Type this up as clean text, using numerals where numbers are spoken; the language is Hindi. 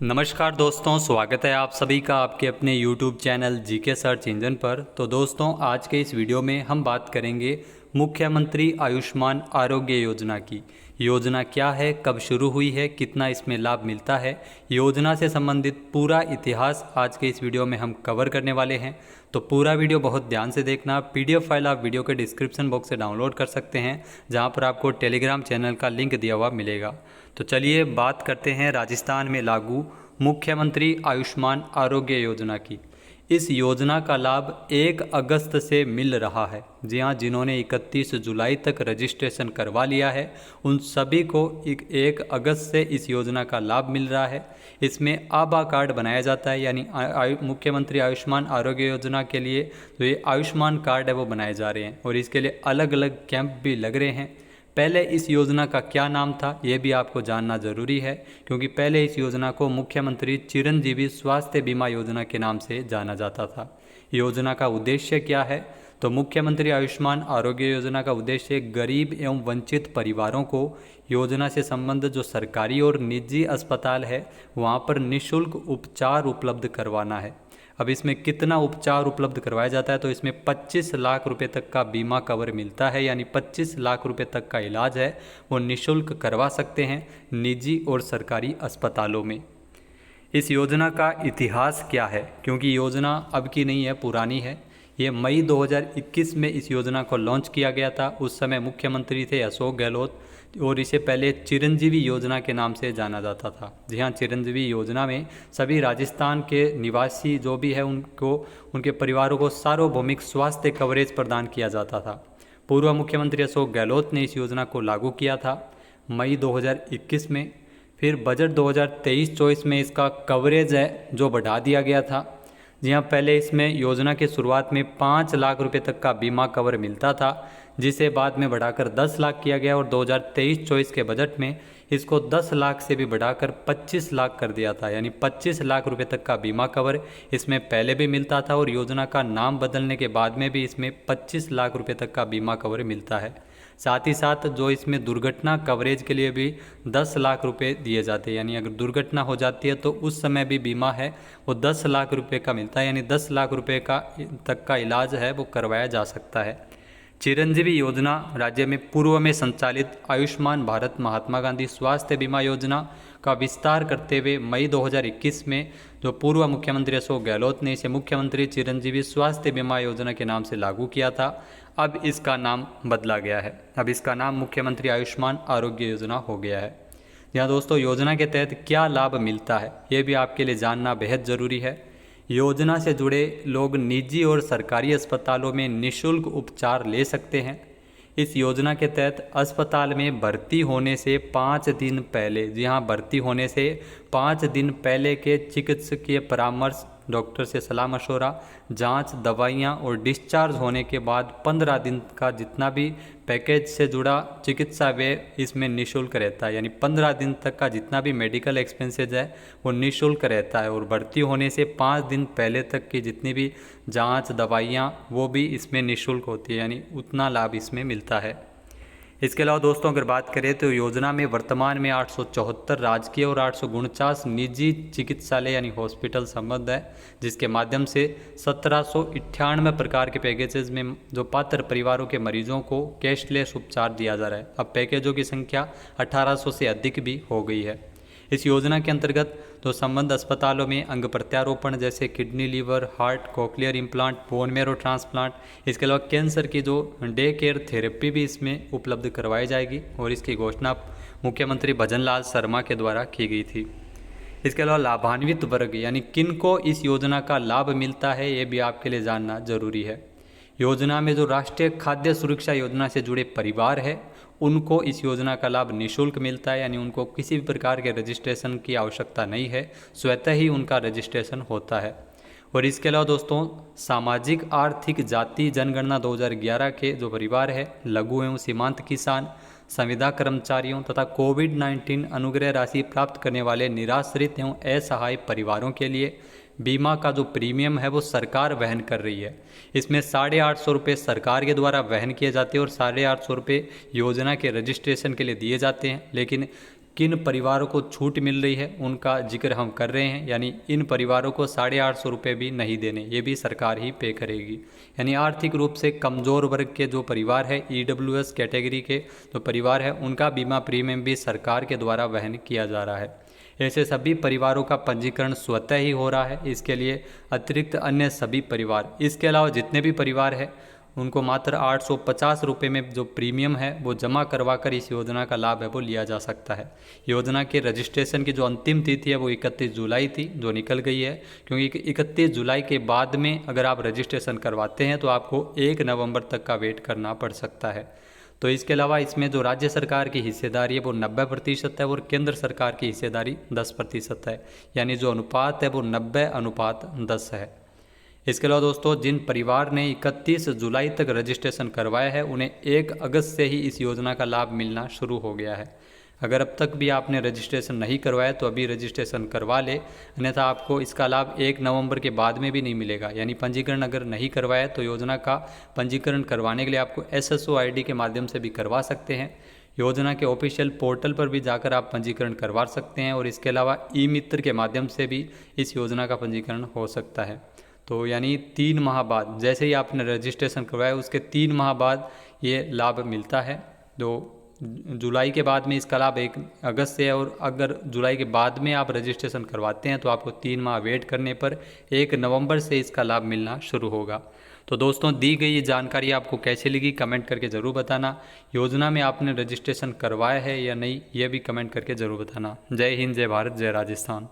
नमस्कार दोस्तों, स्वागत है आप सभी का आपके अपने YouTube channel GK search engine पर। तो दोस्तों, आज के इस वीडियो में हम बात करेंगे मुख्यमंत्री आयुष्मान आरोग्य योजना की। योजना क्या है, कब शुरू हुई है, कितना इसमें लाभ मिलता है, योजना से संबंधित पूरा इतिहास आज के इस वीडियो में हम कवर करने वाले हैं। तो पूरा वीडियो बहुत ध्यान से देखना। PDF फाइल आप वीडियो के डिस्क्रिप्शन बॉक्स से डाउनलोड कर सकते हैं, जहां पर आपको टेलीग्राम चैनल का लिंक दिया हुआ मिलेगा। तो चलिए बात करते हैं राजस्थान में लागू मुख्यमंत्री आयुष्मान आरोग्य योजना की। इस योजना का लाभ 1 अगस्त से मिल रहा है। जी हाँ, जिन्होंने 31 जुलाई तक रजिस्ट्रेशन करवा लिया है उन सभी को 1 अगस्त से इस योजना का लाभ मिल रहा है। इसमें आभा कार्ड बनाया जाता है, यानी मुख्यमंत्री आयुष्मान आरोग्य योजना के लिए जो ये आयुष्मान कार्ड है वो बनाए जा रहे हैं और इसके लिए अलग अलग कैंप भी लग रहे हैं। पहले इस योजना का क्या नाम था ये भी आपको जानना ज़रूरी है, क्योंकि पहले इस योजना को मुख्यमंत्री चिरंजीवी स्वास्थ्य बीमा योजना के नाम से जाना जाता था। योजना का उद्देश्य क्या है? तो मुख्यमंत्री आयुष्मान आरोग्य योजना का उद्देश्य गरीब एवं वंचित परिवारों को योजना से संबंध जो सरकारी और निजी अस्पताल है वहाँ पर निःशुल्क उपचार उपलब्ध करवाना है। अब इसमें कितना उपचार उपलब्ध करवाया जाता है? तो इसमें 25 लाख रुपए तक का बीमा कवर मिलता है, यानी 25 लाख रुपए तक का इलाज है वो निःशुल्क करवा सकते हैं निजी और सरकारी अस्पतालों में। इस योजना का इतिहास क्या है? क्योंकि योजना अब की नहीं है, पुरानी है। ये मई 2021 में इस योजना को लॉन्च किया गया था। उस समय मुख्यमंत्री थे अशोक गहलोत और इसे पहले चिरंजीवी योजना के नाम से जाना जाता था। जी हाँ, चिरंजीवी योजना में सभी राजस्थान के निवासी जो भी है उनको, उनके परिवारों को सार्वभौमिक स्वास्थ्य कवरेज प्रदान किया जाता था। पूर्व मुख्यमंत्री अशोक गहलोत ने इस योजना को लागू किया था मई 2021 में। फिर बजट 2023-24 में इसका कवरेज है जो बढ़ा दिया गया था। जी हाँ, पहले इसमें योजना की शुरुआत में 5 लाख रुपए तक का बीमा कवर मिलता था, जिसे बाद में बढ़ाकर 10 लाख किया गया और 2023-24 के बजट में इसको 10 लाख से भी बढ़ाकर 25 लाख कर दिया था, यानी 25 लाख रुपए तक का बीमा कवर इसमें पहले भी मिलता था और योजना का नाम बदलने के बाद में भी इसमें 25 लाख रुपए तक का बीमा कवर मिलता है। साथ ही साथ जो इसमें दुर्घटना कवरेज के लिए भी 10 लाख रुपए दिए जाते हैं, यानी अगर दुर्घटना हो जाती है तो उस समय भी बीमा है वो 10 लाख रुपए का मिलता है, यानी 10 लाख रुपए का तक का इलाज है वो करवाया जा सकता है। चिरंजीवी योजना राज्य में पूर्व में संचालित आयुष्मान भारत महात्मा गांधी स्वास्थ्य बीमा योजना का विस्तार करते हुए मई 2021 में जो पूर्व मुख्यमंत्री अशोक गहलोत ने इसे मुख्यमंत्री चिरंजीवी स्वास्थ्य बीमा योजना के नाम से लागू किया था। अब इसका नाम बदला गया है, अब इसका नाम मुख्यमंत्री आयुष्मान आरोग्य योजना हो गया है। यहाँ दोस्तों, योजना के तहत क्या लाभ मिलता है ये भी आपके लिए जानना बेहद ज़रूरी है। योजना से जुड़े लोग निजी और सरकारी अस्पतालों में निःशुल्क उपचार ले सकते हैं। इस योजना के तहत अस्पताल में भर्ती होने से 5 दिन पहले, जी हाँ, भर्ती होने से 5 दिन पहले के चिकित्सकीय परामर्श, डॉक्टर से सलाह मशवरा, जांच, दवाइयाँ और डिस्चार्ज होने के बाद 15 दिन का जितना भी पैकेज से जुड़ा चिकित्सा व्यय इसमें निःशुल्क रहता है, यानी 15 दिन तक का जितना भी मेडिकल एक्सपेंसेज है वो निःशुल्क रहता है। और भर्ती होने से 5 दिन पहले तक की जितनी भी जांच, दवाइयाँ वो भी इसमें निःशुल्क होती है, यानी उतना लाभ इसमें मिलता है। इसके अलावा दोस्तों, अगर बात करें तो योजना में वर्तमान में 874 राजकीय और 849 निजी चिकित्सालय यानी हॉस्पिटल संबद्ध है, जिसके माध्यम से 1798 प्रकार के पैकेजेस में जो पात्र परिवारों के मरीजों को कैशलेस उपचार दिया जा रहा है। अब पैकेजों की संख्या 1800 से अधिक भी हो गई है। इस योजना के अंतर्गत तो संबद्ध अस्पतालों में अंग प्रत्यारोपण जैसे kidney, liver, heart, cochlear implant, bone marrow transplant, इसके अलावा कैंसर की जो डे केयर थेरेपी भी इसमें उपलब्ध करवाई जाएगी और इसकी घोषणा मुख्यमंत्री भजन लाल शर्मा के द्वारा की गई थी। इसके अलावा लाभान्वित वर्ग यानी किन को इस योजना का लाभ मिलता है ये भी आपके लिए जानना जरूरी है। योजना में जो राष्ट्रीय खाद्य सुरक्षा योजना से जुड़े परिवार है उनको इस योजना का लाभ निःशुल्क मिलता है, यानी उनको किसी भी प्रकार के रजिस्ट्रेशन की आवश्यकता नहीं है, स्वतः ही उनका रजिस्ट्रेशन होता है। और इसके अलावा दोस्तों, सामाजिक आर्थिक जाति जनगणना 2011 के जो परिवार है, लघु एवं सीमांत किसान, संविदा कर्मचारियों तथा कोविड-19 अनुग्रह राशि प्राप्त करने वाले निराश्रित एवं असहाय परिवारों के लिए बीमा का जो प्रीमियम है वो सरकार वहन कर रही है। इसमें 850 रुपये सरकार के द्वारा वहन किए जाते हैं और 850 रुपये योजना के रजिस्ट्रेशन के लिए दिए जाते हैं, लेकिन किन परिवारों को छूट मिल रही है उनका जिक्र हम कर रहे हैं। यानी इन परिवारों को 850 रुपये भी नहीं देने, ये भी सरकार ही पे करेगी। यानी आर्थिक रूप से कमज़ोर वर्ग के जो परिवार है, EWS कैटेगरी के जो परिवार है, उनका बीमा प्रीमियम भी सरकार के द्वारा वहन किया जा रहा है। ऐसे सभी परिवारों का पंजीकरण स्वतः ही हो रहा है। इसके लिए अतिरिक्त अन्य सभी परिवार, इसके अलावा जितने भी परिवार हैं, उनको मात्र 850 रुपये में जो प्रीमियम है वो जमा करवा कर इस योजना का लाभ है वो लिया जा सकता है। योजना के रजिस्ट्रेशन की जो अंतिम तिथि है वो 31 जुलाई थी, जो निकल गई है, क्योंकि 31 जुलाई के बाद में अगर आप रजिस्ट्रेशन करवाते हैं तो आपको 1 नवंबर तक का वेट करना पड़ सकता है। तो इसके अलावा इसमें जो राज्य सरकार की हिस्सेदारी है वो 90% है और केंद्र सरकार की हिस्सेदारी 10% है। यानी जो अनुपात है वो 90:10 है। इसके अलावा दोस्तों, जिन परिवार ने 31 जुलाई तक रजिस्ट्रेशन करवाया है उन्हें 1 अगस्त से ही इस योजना का लाभ मिलना शुरू हो गया है। अगर अब तक भी आपने रजिस्ट्रेशन नहीं करवाया तो अभी रजिस्ट्रेशन करवा ले, अन्यथा आपको इसका लाभ 1 नवंबर के बाद में भी नहीं मिलेगा। यानी पंजीकरण अगर नहीं करवाया तो योजना का पंजीकरण करवाने के लिए आपको SSO ID के माध्यम से भी करवा सकते हैं। योजना के ऑफिशियल पोर्टल पर भी जाकर आप पंजीकरण करवा सकते हैं और इसके अलावा ई-मित्र के माध्यम से भी इस योजना का पंजीकरण हो सकता है। तो यानी 3 माह बाद, जैसे ही आपने रजिस्ट्रेशन करवाया उसके 3 माह बाद ये लाभ मिलता है। जो जुलाई के बाद में इसका लाभ 1 अगस्त से है, और अगर जुलाई के बाद में आप रजिस्ट्रेशन करवाते हैं तो आपको 3 माह वेट करने पर 1 नवंबर से इसका लाभ मिलना शुरू होगा। तो दोस्तों, दी गई ये जानकारी आपको कैसी लगी कमेंट करके ज़रूर बताना। योजना में आपने रजिस्ट्रेशन करवाया है या नहीं, ये भी कमेंट करके ज़रूर बताना। जय हिंद, जय भारत, जय राजस्थान।